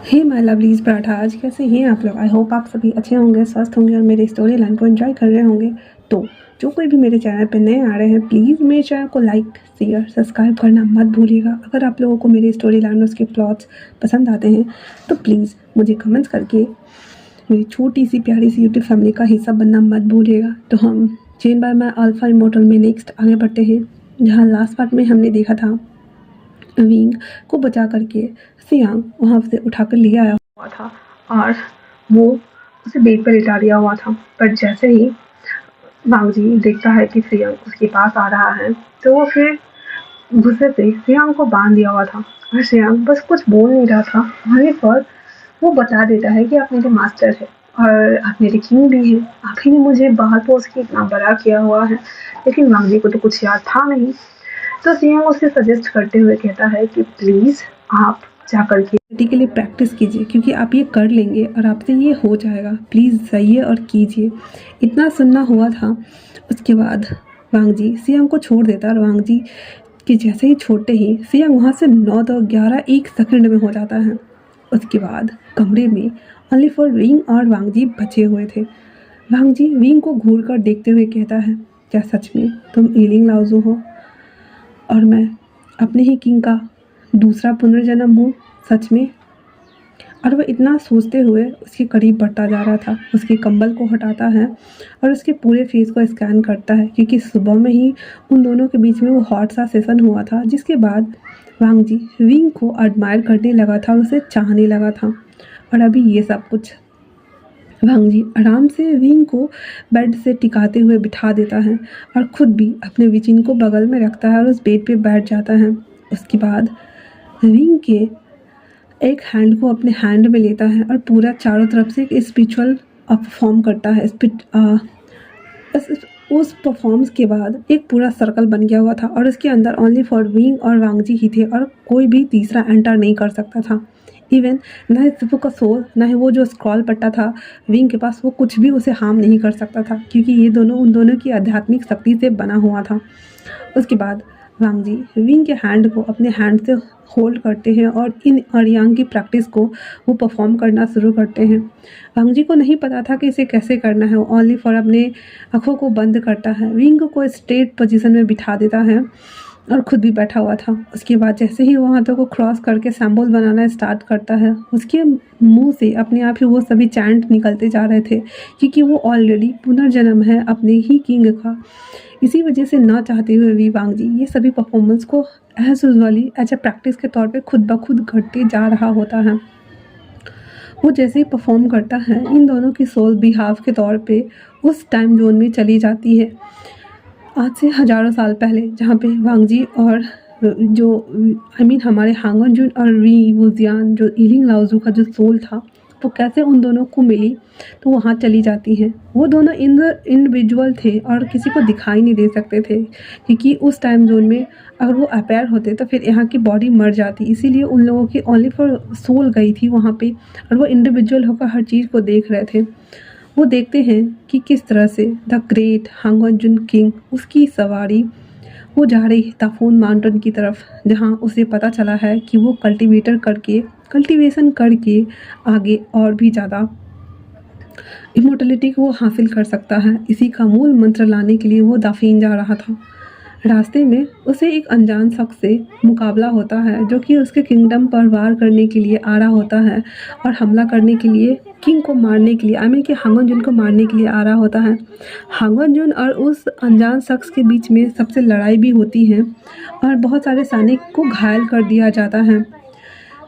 Hey my lovelies paratha, आज कैसे हैं आप लोग? आई होप आप सभी अच्छे होंगे, स्वस्थ होंगे और मेरे स्टोरी लाइन को एंजॉय कर रहे होंगे। तो जो कोई भी मेरे चैनल पे नए आ रहे हैं, प्लीज़ मेरे चैनल को लाइक, शेयर, सब्सक्राइब करना मत भूलिएगा। अगर आप लोगों को मेरी स्टोरी लाइन और उसके प्लॉट्स पसंद आते हैं तो प्लीज़ मुझे कमेंट्स करके मेरी छोटी सी प्यारी सी यूट्यूब फैमिली का हिस्सा बनना मत भूलिएगा। तो हम chain by my alpha immortal में नेक्स्ट आगे बढ़ते हैं, जहाँ लास्ट पार्ट में हमने देखा था विंग को बचा करके सियांग वहाँ से उठाकर ले आया हुआ था और वो उसे बेड पर लिटा दिया हुआ था। पर जैसे ही वांग जी देखता है कि सियांग उसके पास आ रहा है तो वो फिर गुस्से से सियांग को बांध दिया हुआ था और सियांग बस कुछ बोल नहीं रहा था। वहीं पर वो बता देता है कि आप मेरे मास्टर है और आप मेरे किंग भी हैं। आप ही ने मुझे बाहर पोस्ट के इतना बड़ा किया हुआ है। लेकिन वांग जी को तो कुछ याद था नहीं। तो सियांग उसे सजेस्ट करते हुए कहता है कि प्लीज़ आप जाकर के लिए प्रैक्टिस कीजिए, क्योंकि आप ये कर लेंगे और आपसे ये हो जाएगा। प्लीज़ जाइए और कीजिए। इतना सुनना हुआ था। उसके बाद वांग जी सियांग को छोड़ देता और वांग जी कि जैसे ही छोड़ते ही सियांग वहाँ से 9 10 11 एक सेकंड में हो जाता है। उसके बाद कमरे में ओनली फॉर विंग और वांग जी बचे हुए थे। वांग जी विंग को घूर कर देखते हुए कहता है, क्या सच में तुम ईलिंग लाओजू हो और मैं अपने ही किंग का दूसरा पुनर्जन्म हूँ? सच में? और वह इतना सोचते हुए उसके करीब बढ़ता जा रहा था। उसके कंबल को हटाता है और उसके पूरे फेस को स्कैन करता है, क्योंकि सुबह में ही उन दोनों के बीच में वो हॉट सा सेशन हुआ था, जिसके बाद वांग जी विंग को एडमायर करने लगा था, उसे चाहने लगा था। और अभी ये सब कुछ वांग जी आराम से विंग को बेड से टिकाते हुए बिठा देता है और खुद भी अपने विचिन को बगल में रखता है और उस बेड पे बैठ जाता है। उसके बाद विंग के एक हैंड को अपने हैंड में लेता है और पूरा चारों तरफ से एक स्पिरिचुअल परफॉर्म करता है। उस परफॉर्मेंस के बाद एक पूरा सर्कल बन गया हुआ था और उसके अंदर ओनली फॉर विंग और वांग जी ही थे और कोई भी तीसरा एंटर नहीं कर सकता था। इवन ना ही सिपू का सोल, ना ही वो जो स्क्रॉल पट्टा था विंग के पास, वो कुछ भी उसे हार्म नहीं कर सकता था, क्योंकि ये दोनों उन दोनों की आध्यात्मिक शक्ति से बना हुआ था। उसके बाद वांग जी विंग के हैंड को अपने हैंड से होल्ड करते हैं और इन अरियांग की प्रैक्टिस को वो परफॉर्म करना शुरू करते हैं। वांग जी को नहीं पता था कि इसे कैसे करना है। वो ओनली फॉर अपने आँखों को बंद करता है, विंग को स्ट्रेट पोजीशन में बिठा देता है और खुद भी बैठा हुआ था। उसके बाद जैसे ही वो हाथों को क्रॉस करके सिंबल बनाना स्टार्ट करता है, उसके मुंह से अपने आप ही वो सभी चैंट निकलते जा रहे थे, क्योंकि वो ऑलरेडी पुनर्जन्म है अपने ही किंग का। इसी वजह से ना चाहते हुए भी वांग जी ये सभी परफॉर्मेंस को as usually as a practice के तौर पे खुद ब खुद घटते जा रहा होता है। वो जैसे ही परफॉर्म करता है, इन दोनों की सोल बिहाव के तौर पे उस टाइम जोन में चली जाती है, आज से हज़ारों साल पहले, जहाँ पे वांग जी और जो हमारे हांगन जुन और वी वुजियान, जो ईलिंग लाओजू का जो सोल था, वो कैसे उन दोनों को मिली तो वहाँ चली जाती हैं। वो दोनों इंडिविजुअल थे और किसी को दिखाई नहीं दे सकते थे, क्योंकि उस टाइम जोन में अगर वो अपेयर होते तो फिर यहाँ की बॉडी मर जाती। इसीलिए उन लोगों की ओनली फॉर सोल गई थी वहाँ पे और वो इंडिविजुअल होकर हर चीज़ को देख रहे थे। वो देखते हैं कि किस तरह से द ग्रेट हांगन किंग, उसकी सवारी वो जा रही है ताफून माउंटेन की तरफ, जहाँ उसे पता चला है कि वो कल्टीवेशन करके आगे और भी ज़्यादा इमोर्टलिटी को वो हासिल कर सकता है। इसी का मूल मंत्र लाने के लिए वो दाफीन जा रहा था। रास्ते में उसे एक अनजान शख्स से मुकाबला होता है, जो कि उसके किंगडम पर वार करने के लिए आ रहा होता है और हमला करने के लिए, किंग को मारने के लिए, कि हांगन जुन को मारने के लिए आ रहा होता है। हांगन जुन और उस अनजान शख्स के बीच में सबसे लड़ाई भी होती है और बहुत सारे सैनिक को घायल कर दिया जाता है।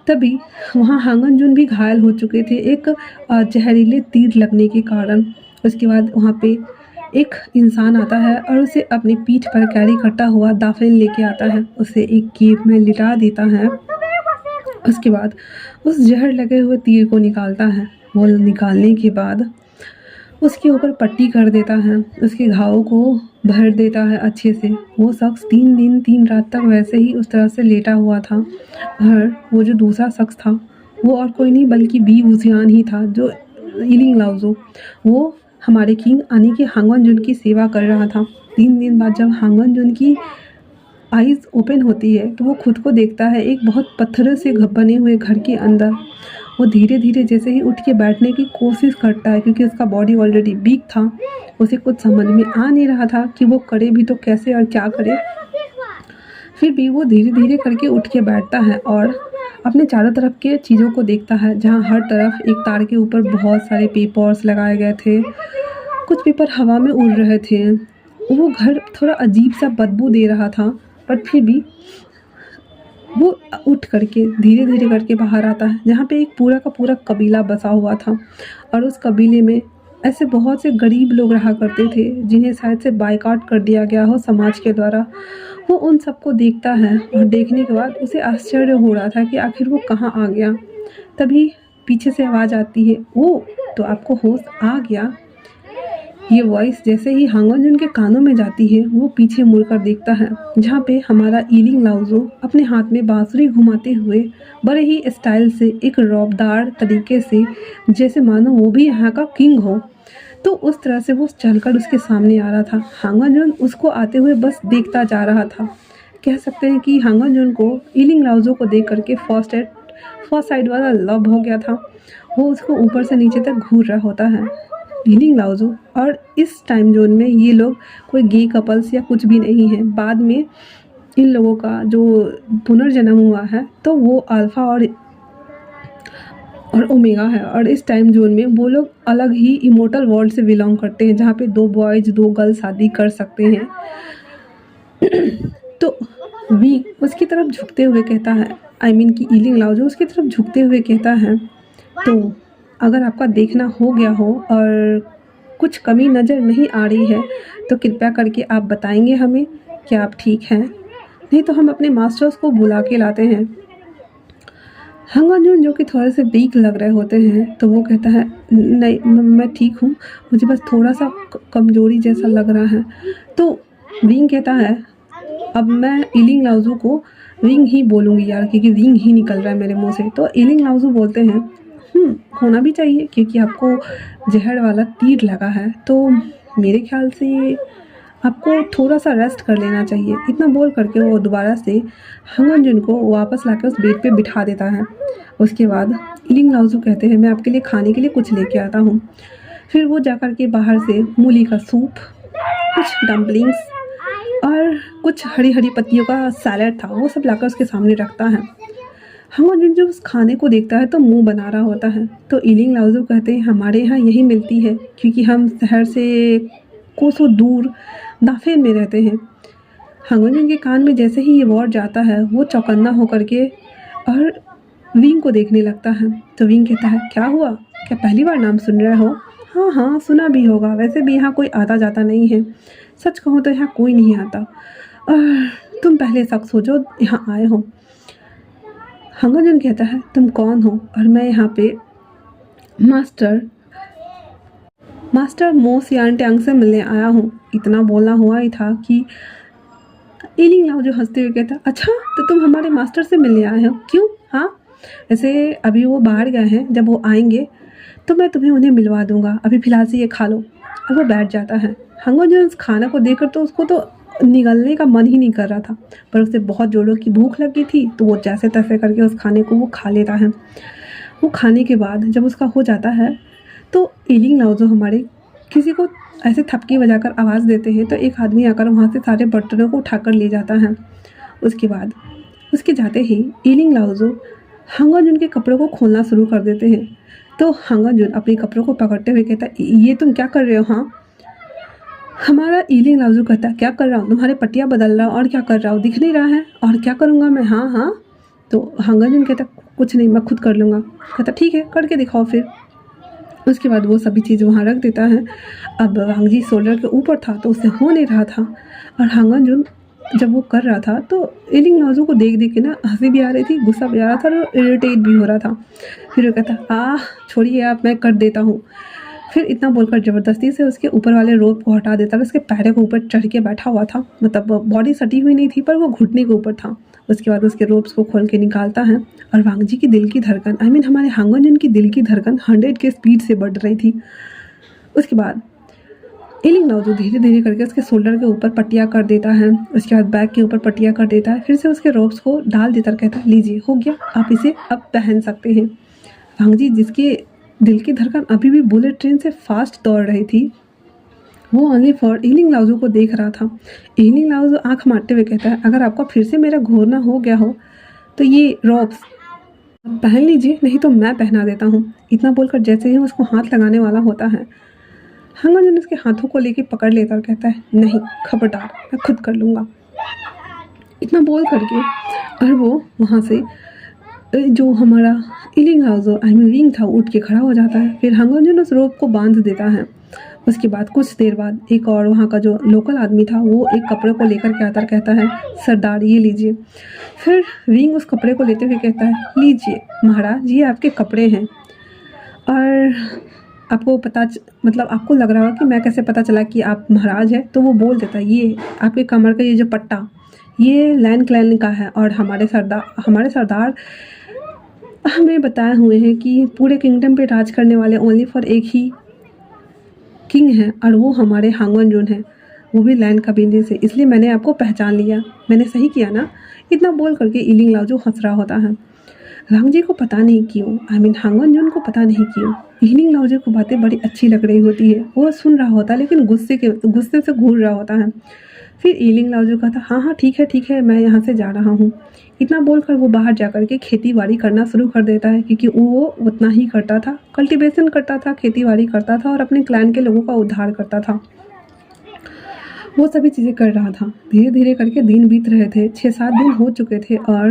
तभी वहाँ हांगन जुन भी घायल हो चुके थे एक जहरीले तीर लगने के कारण। उसके बाद वहाँ पे एक इंसान आता है और उसे अपनी पीठ पर कैरी करता हुआ दाफिन लेके आता है, उसे एक केव में लिटा देता है। उसके बाद उस जहर लगे हुए तीर को निकालता है। वो निकालने के बाद उसके ऊपर पट्टी कर देता है, उसके घावों को भर देता है अच्छे से। वो शख्स 3 दिन 3 रात तक वैसे ही उस तरह से लेटा हुआ था और वो जो दूसरा शख्स था वो और कोई नहीं बल्कि बी वुजियान ही था, जो ईलिंग लाओजू, वो हमारे किंग यानी कि हांगन जुन की सेवा कर रहा था। 3 दिन बाद जब हांगन जुन की आइज़ ओपन होती है तो वो खुद को देखता है एक बहुत पत्थरों से बने हुए घर के अंदर। वो धीरे धीरे जैसे ही उठ के बैठने की कोशिश करता है, क्योंकि उसका बॉडी ऑलरेडी वीक था। उसे कुछ समझ में आ नहीं रहा था कि वो करे भी तो कैसे और क्या करे। फिर भी वो धीरे धीरे करके उठ के बैठता है और अपने चारों तरफ के चीज़ों को देखता है, जहाँ हर तरफ एक तार के ऊपर बहुत सारे पेपर्स लगाए गए थे। कुछ पेपर हवा में उड़ रहे थे। वो घर थोड़ा अजीब सा बदबू दे रहा था, पर फिर भी वो उठ करके धीरे धीरे करके बाहर आता है, जहाँ पे एक पूरा का पूरा कबीला बसा हुआ था। और उस कबीले में ऐसे बहुत से गरीब लोग रहा करते थे, जिन्हें शायद से बायकॉट कर दिया गया हो समाज के द्वारा। वो उन सबको देखता है और देखने के बाद उसे आश्चर्य हो रहा था कि आखिर वो कहाँ आ गया। तभी पीछे से आवाज़ आती है, ओ तो आपको होश आ गया। ये वॉइस जैसे ही हांगन के कानों में जाती है, वो पीछे मुड़कर देखता है, जहाँ पे हमारा ईलिंग लाओज़ो अपने हाथ में बांसुरी घुमाते हुए बड़े ही स्टाइल से, एक रौबदार तरीके से, जैसे मानो वो भी यहाँ का किंग हो। तो उस तरह से वो चलकर उसके सामने आ रहा था। हांगन उसको आते हुए बस देखता जा रहा था। कह सकते हैं कि हांगन को ईलिंग लाओज़ो को देख करके फर्स्ट साइड वाला लव हो गया था। वो उसको ऊपर से नीचे तक घूर रहा होता है, ईलिंग लाओज़ो। और इस टाइम जोन में ये लोग कोई गे कपल्स या कुछ भी नहीं है। बाद में इन लोगों का जो पुनर्जन्म हुआ है, तो वो अल्फ़ा और ओमेगा है। और इस टाइम जोन में वो लोग अलग ही इमोर्टल वर्ल्ड से बिलोंग करते हैं, जहाँ पे 2 बॉयज़ 2 गर्ल शादी कर सकते हैं। तो वी उसकी तरफ झुकते हुए कहता है, आई मीन कि ईलिंग लाओज़ो उसकी तरफ झुकते हुए कहता है, तो अगर आपका देखना हो गया हो और कुछ कमी नज़र नहीं आ रही है, तो कृपया करके आप बताएंगे हमें कि आप ठीक हैं, नहीं तो हम अपने मास्टर्स को बुला के लाते हैं। हांगन जो कि थोड़े से वीक लग रहे होते हैं, तो वो कहता है, नहीं मैं ठीक हूँ, मुझे बस थोड़ा सा कमजोरी जैसा लग रहा है। तो विंग कहता है, अब मैं ईलिंग लाओज़ो को विंग ही बोलूँगी यार, क्योंकि विंग ही निकल रहा है मेरे मुंह से। तो ईलिंग लाओज़ो बोलते हैं, होना भी चाहिए, क्योंकि आपको जहर वाला तीर लगा है, तो मेरे ख्याल से आपको थोड़ा सा रेस्ट कर लेना चाहिए। इतना बोल करके वो दोबारा से हांगन को वापस लाकर उस बेड पे बिठा देता है। उसके बाद ईलिंग लाओज़ो कहते हैं, मैं आपके लिए खाने के लिए कुछ लेके आता हूँ। फिर वो जा कर के बाहर से मूली का सूप, कुछ डम्पलिंग्स और कुछ हरी हरी पत्तियों का सैलेड था, वो सब लाकर उसके सामने रखता है। हांगन जब उस खाने को देखता है तो मुंह बना रहा होता है। तो ईलिंग लाओज़ो कहते हैं, हमारे यहाँ यही मिलती है, क्योंकि हम शहर से कोसों दूर दाफेन में रहते हैं। हांगन के कान में जैसे ही ये वर्ड जाता है, वो चौकन्ना होकर के और विंग को देखने लगता है। तो विंग कहता है, क्या हुआ, क्या पहली बार नाम सुन रहे हो? हाँ हाँ सुना भी होगा, वैसे भी यहाँ कोई आता जाता नहीं है। सच कहूँ तो यहाँ कोई नहीं आता, तुम पहले शख्स हो जो यहाँ आए हो। हांगन कहता है, तुम कौन हो? और मैं यहाँ पे मास्टर मो सियानटेंग से मिलने आया हूँ। इतना बोलना हुआ ही था कि ईलिंग लाओज़ो हंसते हुए कहता, अच्छा तो तुम हमारे मास्टर से मिलने आए हो, क्यों? हाँ वैसे अभी वो बाहर गए हैं, जब वो आएंगे तो मैं तुम्हें उन्हें मिलवा दूंगा, अभी फ़िलहाल से ये खा लो। और वो बैठ जाता है। हांगन उस खाना को देखकर तो उसको तो निगलने का मन ही नहीं कर रहा था, पर उसे बहुत जोरों की भूख लगी थी, तो वो जैसे तैसे करके उस खाने को वो खा लेता है। वो खाने के बाद जब उसका हो जाता है, तो ईलिंग लाओज़ो हमारे किसी को ऐसे थपकी बजाकर आवाज़ देते हैं, तो एक आदमी आकर वहाँ से सारे बर्तनों को उठाकर ले जाता है। उसके बाद उसके जाते ही ईलिंग लाओज़ो हांगन के कपड़ों को खोलना शुरू कर देते हैं। तो हांगन अपने कपड़ों को पकड़ते हुए कहता, ये तुम क्या कर रहे हो? हाँ हमारा ईलिंग लाओज़ो कहता, क्या कर रहा हूँ? तुम्हारे पट्टियाँ बदल रहा हूँ, और क्या कर रहा हूँ, दिख नहीं रहा है, और क्या करूँगा मैं? हाँ हाँ। तो हांगन कहता, कुछ नहीं, मैं खुद कर लूँगा। कहता, ठीक है करके दिखाओ फिर। उसके बाद वो सभी चीज़ वहाँ रख देता है। अब वांग जी शोल्डर के ऊपर था, तो उससे हो नहीं रहा था, और हांगन जब वो कर रहा था, तो ईलिंग लाओज़ो को देख देख के ना हंसी भी आ रही थी, गुस्सा भी आ रहा था, और इरिटेट भी हो रहा था। फिर वो कहता, छोड़िए आप, मैं कर देता हूँ। फिर इतना बोलकर ज़बरदस्ती से उसके ऊपर वाले रोप को हटा देता है। उसके पैरों के ऊपर चढ़ के बैठा हुआ था, मतलब बॉडी सटी हुई नहीं थी, पर वो घुटने के ऊपर था। उसके बाद उसके रोप्स को खोल के निकालता है, और वांग जी की दिल की धड़कन, आई मीन हमारे हांगन की दिल की धड़कन 100 के स्पीड से बढ़ रही थी। उसके बाद ईलिंग लाओज़ो धीरे धीरे करके उसके शोल्डर के ऊपर पट्टियाँ कर देता है। उसके बाद बैक के ऊपर पट्टियाँ कर देता है। फिर से उसके रोप्स को डाल देता, कहता है, लीजिए हो गया, आप इसे अब पहन सकते हैं। वांगजी जिसके दिल की धड़कन अभी भी बुलेट ट्रेन से फास्ट दौड़ रही थी, वो ओनली फॉर ईलिंग लाओजू को देख रहा था। ईलिंग लाओजू आंख मारते हुए कहता है, अगर आपको फिर से मेरा घूरना हो गया हो तो ये रॉब्स पहन लीजिए, नहीं तो मैं पहना देता हूँ। इतना बोलकर जैसे ही उसको हाथ लगाने वाला होता है, हांगन उसके हाथों को लेके पकड़ लेता और कहता है, नहीं खबरदार, मैं खुद कर लूँगा। इतना बोल करके और वो वहाँ से जो हमारा ईलिंग लाओजू आई मीन विंग था उठ के खड़ा हो जाता है। फिर हांगन उस रोप को बांध देता है। उसके बाद कुछ देर बाद एक और वहाँ का जो लोकल आदमी था वो एक कपड़े को लेकर के आता कहता है, सरदार ये लीजिए। फिर विंग उस कपड़े को लेते हुए कहता है, लीजिए महाराज, ये आपके कपड़े हैं। और आपको मतलब आपको लग रहा होगा कि मैं कैसे पता चला कि आप महाराज हैं, तो वो बोल देता है, ये आपके कमर का ये जो पट्टा ये लैन क्लैन का है और हमारे सरदार हमें बताए हुए हैं कि पूरे किंगडम पे राज करने वाले ओनली फॉर एक ही किंग हैं और वो हमारे हांगन जोन है, वो भी लैंड कबीले से, इसलिए मैंने आपको पहचान लिया। मैंने सही किया ना? इतना बोल करके ईलिंग लाओजू हंस रहा होता है। वांगजी को पता नहीं क्यों, आई मीन हांगन जोन को पता नहीं क्यों ईलिंग लाओजू को बातें बड़ी अच्छी लग रही होती है। वो सुन रहा होता है लेकिन गुस्से से घूर रहा होता है। फिर ईलिंग लाओजू कहता, हाँ ठीक है, मैं यहाँ से जा रहा हूँ। इतना बोलकर वो बाहर जाकर के खेती बाड़ी करना शुरू कर देता है, क्योंकि वो उतना ही करता था, कल्टीवेशन करता था, खेती बाड़ी करता था और अपने क्लैन के लोगों का उद्धार करता था। वो सभी चीज़ें कर रहा था। धीरे धीरे करके दिन बीत रहे थे, 6-7 दिन हो चुके थे और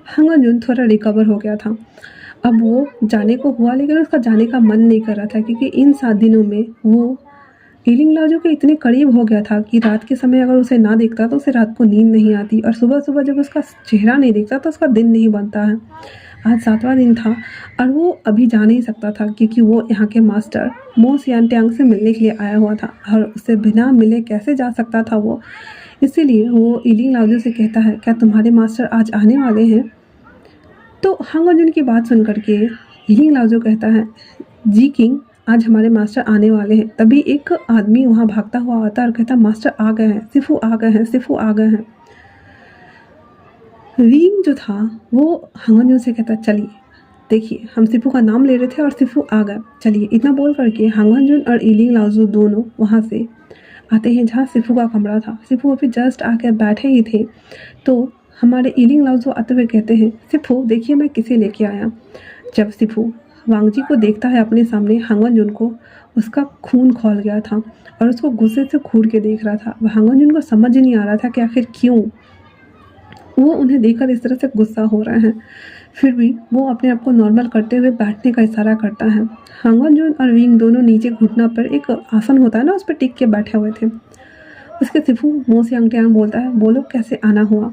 हांगन जोन थोड़ा रिकवर हो गया था। अब वो जाने को हुआ लेकिन उसका जाने का मन नहीं कर रहा था, क्योंकि इन 7 दिनों में वो ईलिंग लाओजू के इतने करीब हो गया था कि रात के समय अगर उसे ना देखता तो उसे रात को नींद नहीं आती और सुबह सुबह जब उसका चेहरा नहीं दिखता तो उसका दिन नहीं बनता है। आज 7वां दिन था और वो अभी जा नहीं सकता था, क्योंकि वो यहाँ के मास्टर मो सियानट्यांग से मिलने के लिए आया हुआ था और उससे बिना मिले कैसे जा सकता था वो। इसीलिए वो ईलिंग लाओजू से कहता है, क्या तुम्हारे मास्टर आज आने वाले हैं? तो हांगन जोन की बात सुन करके ईलिंग लाओजू कहता है, जी किंग, आज हमारे मास्टर आने वाले हैं। तभी एक आदमी वहाँ भागता हुआ आता है और कहता, मास्टर आ गए हैं, सिफू आ गए हैं, सिफू आ गए हैं। विंग जो था वो हांगन जोन से कहता, चलिए देखिए, हम सिफू का नाम ले रहे थे और सिफू आ गए, चलिए। इतना बोल करके हांगन जोन और ईलिंग लाओजू दोनों वहाँ से आते हैं जहाँ सिफू का कमरा था। सिफू अभी जस्ट आकर बैठे ही थे तो हमारे ईलिंग लाओजू आते हुए कहते हैं, सिफू देखिए मैं किसे लेके आया। जब सिफू वांगजी को देखता है अपने सामने, हांगन जोन को उसका खून खौल गया था और उसको गुस्से से घूर के देख रहा था। हांगन जोन को समझ नहीं आ रहा था कि आखिर क्यों वो उन्हें देखकर इस तरह से गुस्सा हो रहे हैं। फिर भी वो अपने आप को नॉर्मल करते हुए बैठने का इशारा करता है। हांगन जोन और विंग दोनों नीचे घुटना पर एक आसन होता है ना, उस पर टिक के बैठे हुए थे। उसके सिफू मो सियांगट्यांग बोलता है, बोलो कैसे आना हुआ?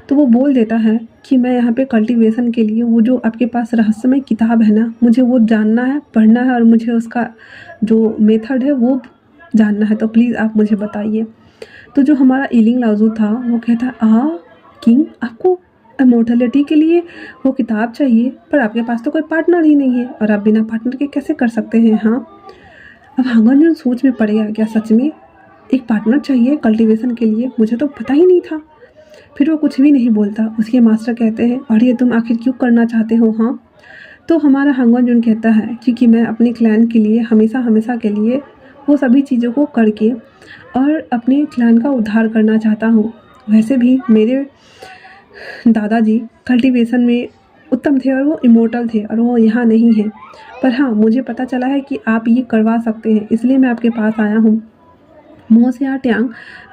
तो वो बोल देता है कि मैं यहाँ पे कल्टीवेशन के लिए, वो जो आपके पास रहस्यमय किताब है ना, मुझे वो जानना है, पढ़ना है और मुझे उसका जो मेथड है वो जानना है, तो प्लीज़ आप मुझे बताइए। तो जो हमारा ईलिंग लाओजू था वो कहता है, किंग, आपको इमॉर्टलिटी के लिए वो किताब चाहिए, पर आपके पास तो कोई पार्टनर ही नहीं है और आप बिना पार्टनर के कैसे कर सकते हैं? हाँ, अब हांगन जोन सोच में पड़ गया, क्या सच में एक पार्टनर चाहिए कल्टीवेशन के लिए? मुझे तो पता ही नहीं था। फिर वो कुछ भी नहीं बोलता। उसके मास्टर कहते हैं, और ये तुम आखिर क्यों करना चाहते हो? हाँ, तो हमारा हांगन जोन कहता है, क्योंकि मैं अपने क्लैन के लिए हमेशा के लिए वो सभी चीज़ों को करके और अपने क्लैन का उद्धार करना चाहता हूँ। वैसे भी मेरे दादाजी कल्टीवेशन में उत्तम थे और वो इमोर्टल थे और वो यहाँ नहीं है, पर हाँ मुझे पता चला है कि आप ये करवा सकते हैं, इसलिए मैं आपके पास आया हूँ। मो सियांगट्यांग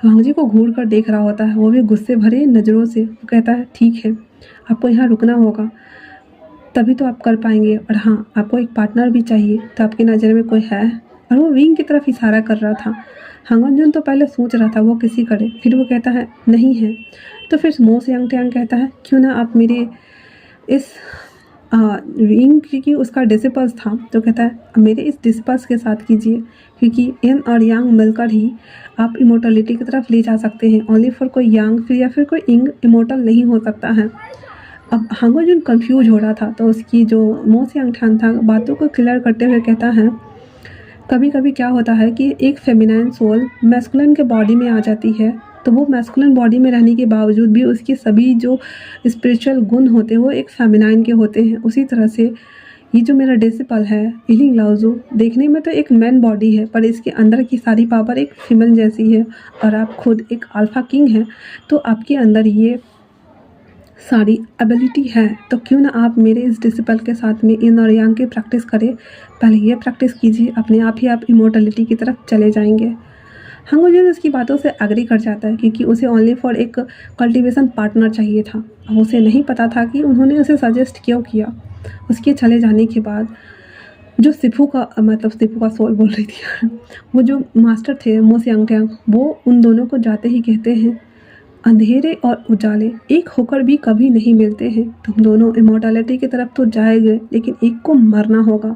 वांगजी को घूर कर देख रहा होता है, वो भी गुस्से भरे नज़रों से। वो कहता है, ठीक है, आपको यहाँ रुकना होगा, तभी तो आप कर पाएंगे, और हाँ आपको एक पार्टनर भी चाहिए, तो आपकी नज़र में कोई है? और वो विंग की तरफ इशारा कर रहा था। हांगन जोन तो पहले सोच रहा था वो किसी करे, फिर वो कहता है नहीं है। तो फिर मो सियांगट्यांग कहता है, क्यों ना आप मेरे इस विंग, क्योंकि उसका डिसिपल्स था, तो कहता है मेरे इस डिसिपल्स के साथ कीजिए, क्योंकि यन और यांग मिलकर ही आप इमोर्टलिटी की तरफ ले जा सकते हैं। ओनली फॉर कोई यांग फिर या फिर कोई इंग इमोर्टल नहीं हो सकता है। अब हांगन जोन कंफ्यूज हो रहा था, तो उसकी जो मो सियांगट्यांग था बातों को क्लियर करते हुए कहता है, कभी कभी क्या होता है कि एक फेमिनाइन सोल मैस्कुलिन के बॉडी में आ जाती है, तो वो मैस्कुलिन बॉडी में रहने के बावजूद भी उसके सभी जो स्पिरिचुअल गुण होते हैं वो एक फेमिनाइन के होते हैं। उसी तरह से ये जो मेरा डिसिपल है ईलिंग लाओज़ू, देखने में तो एक मैन बॉडी है, पर इसके अंदर की सारी पावर एक फीमेल जैसी है। और आप खुद एक अल्फा किंग हैं, तो आपके अंदर ये सारी एबिलिटी है। तो क्यों ना आप मेरे इस डिसिपल के साथ में इन और यांग की प्रैक्टिस करें। पहले ये प्रैक्टिस कीजिए, अपने आप ही आप इमोर्टलिटी की तरफ चले जाएंगे। हांगो जून उसकी बातों से एग्री कर जाता है, क्योंकि उसे ओनली फॉर एक कल्टीवेशन पार्टनर चाहिए था। अब उसे नहीं पता था कि उन्होंने उसे सजेस्ट क्यों किया। उसके चले जाने के बाद जो सिफू का सोल बोल रही थी वो जो मास्टर थे मो सियांगट्यांग, वो उन दोनों को जाते ही कहते हैं, अंधेरे और उजाले एक होकर भी कभी नहीं मिलते हैं। तुम दोनों इमोर्टलिटी की तरफ तो जाएंगे, लेकिन एक को मरना होगा।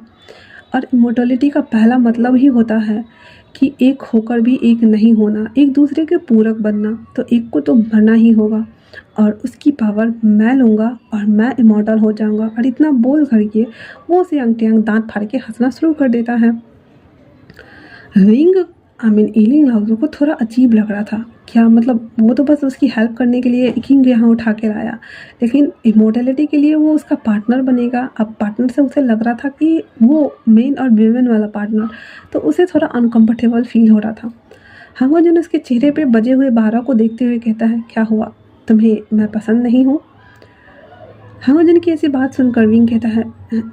और इमोर्टलिटी का पहला मतलब ही होता है कि एक होकर भी एक नहीं होना, एक दूसरे के पूरक बनना। तो एक को तो मरना ही होगा, और उसकी पावर मैं लूँगा और मैं इमॉर्टल हो जाऊँगा। और इतना बोल करके वो सियांगट्यांग दांत फाड़ के हंसना शुरू कर देता है। रिंग ईलिंग लाओज़ू को थोड़ा अजीब लग रहा था। क्या मतलब, वो तो बस उसकी हेल्प करने के लिए किंग यहाँ उठा के लाया, लेकिन इमोर्टलिटी के लिए वो उसका पार्टनर बनेगा। अब पार्टनर से उसे लग रहा था कि वो मेन और वीमेन वाला पार्टनर, तो उसे थोड़ा अनकम्फर्टेबल फील हो रहा था। हांगो जून उसके चेहरे पे बजे हुए 12 को देखते हुए कहता है, क्या हुआ, तुम्हें मैं पसंद नहीं हूँ? हांगो जून की ऐसी बात सुनकर विंग कहता है,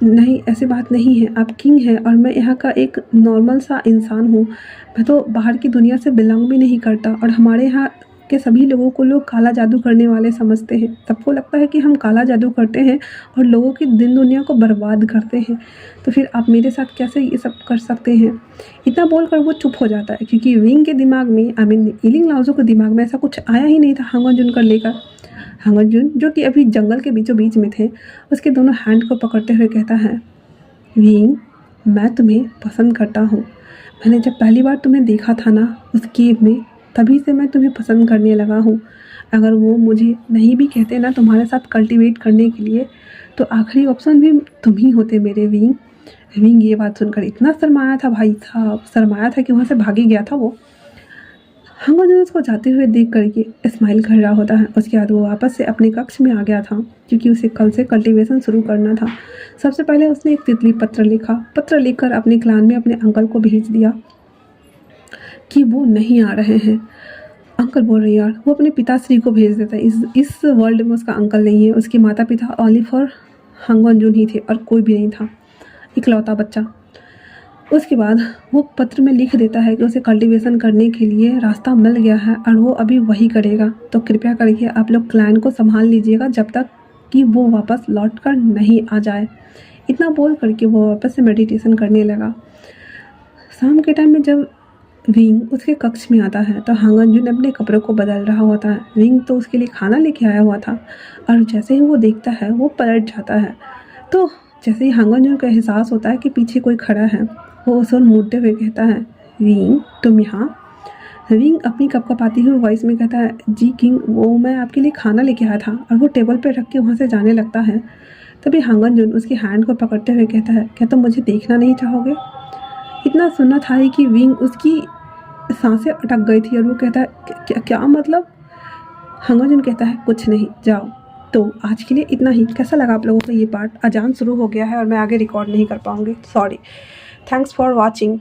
नहीं ऐसी बात नहीं है, आप किंग हैं और मैं यहाँ का एक नॉर्मल सा इंसान हूँ। मैं तो बाहर की दुनिया से बिलोंग भी नहीं करता, और हमारे यहाँ के सभी लोगों को लोग काला जादू करने वाले समझते हैं। सबको लगता है कि हम काला जादू करते हैं और लोगों की दिन दुनिया को बर्बाद करते हैं। तो फिर आप मेरे साथ कैसे ये सब कर सकते हैं? इतना बोलकर वो चुप हो जाता है, क्योंकि विंग के दिमाग में ईलिंग लाओज़ू के दिमाग में ऐसा कुछ आया ही नहीं था हांगो जून को लेकर। हांगो जून, जो कि अभी जंगल के बीचों बीच में थे, उसके दोनों हैंड को पकड़ते हुए कहता है, विंग, मैं तुम्हें पसंद करता हूँ। मैंने जब पहली बार तुम्हें देखा था ना उस केव में, तभी से मैं तुम्हें पसंद करने लगा हूँ। अगर वो मुझे नहीं भी कहते ना तुम्हारे साथ कल्टीवेट करने के लिए, तो आखिरी ऑप्शन भी तुम ही होते मेरे विंग। विंग ये बात सुनकर इतना शर्माया था, भाई साहब शर्माया था कि वहाँ से भाग ही गया था वो। हांगो जून उसको जाते हुए देख करके स्माइल कर रहा होता है। उसके बाद वो वापस से अपने कक्ष में आ गया था, क्योंकि उसे कल से कल्टीवेशन शुरू करना था। सबसे पहले उसने एक तितली पत्र लिखा। पत्र लिखकर अपने क्लान में अपने अंकल को भेज दिया कि वो नहीं आ रहे हैं। अंकल बोल रहे यार, वो अपने पिताश्री को भेज देता है। इस वर्ल्ड में उसका अंकल नहीं है। उसके माता पिता ओनली फॉर हांगो जून ही थे और कोई भी नहीं था, इकलौता बच्चा। उसके बाद वो पत्र में लिख देता है कि उसे कल्टीवेशन करने के लिए रास्ता मिल गया है और वो अभी वही करेगा। तो कृपया करके आप लोग क्लान को संभाल लीजिएगा जब तक कि वो वापस लौट कर नहीं आ जाए। इतना बोल करके वो वापस से मेडिटेशन करने लगा। शाम के टाइम में जब विंग उसके कक्ष में आता है, तो हांगो जून अपने कपड़ों को बदल रहा होता है। विंग तो उसके लिए खाना लेके आया हुआ था, और जैसे ही वो देखता है वो पलट जाता है। तो जैसे ही हांगो जून को एहसास होता है कि पीछे कोई खड़ा है, वो उस ओर मुड़ते हुए कहता है, विंग तुम यहाँ? विंग अपनी कपकपाती हुई वॉइस में कहता है, जी किंग, वो मैं आपके लिए खाना लेके आया था। और वो टेबल पर रख के वहाँ से जाने लगता है। तभी हांगो जून उसकी हैंड को पकड़ते हुए कहता है, क्या तुम मुझे देखना नहीं चाहोगे? इतना सुनना था कि विंग उसकी सांसें अटक गई थी, और वो कहता है, क्या मतलब? हांगो जून कहता है, कुछ नहीं, जाओ। तो आज के लिए इतना ही। कैसा लगा आप लोगों को ये पार्ट? अजान शुरू हो गया है और मैं आगे रिकॉर्ड नहीं कर पाऊँगी, सॉरी। Thanks for watching.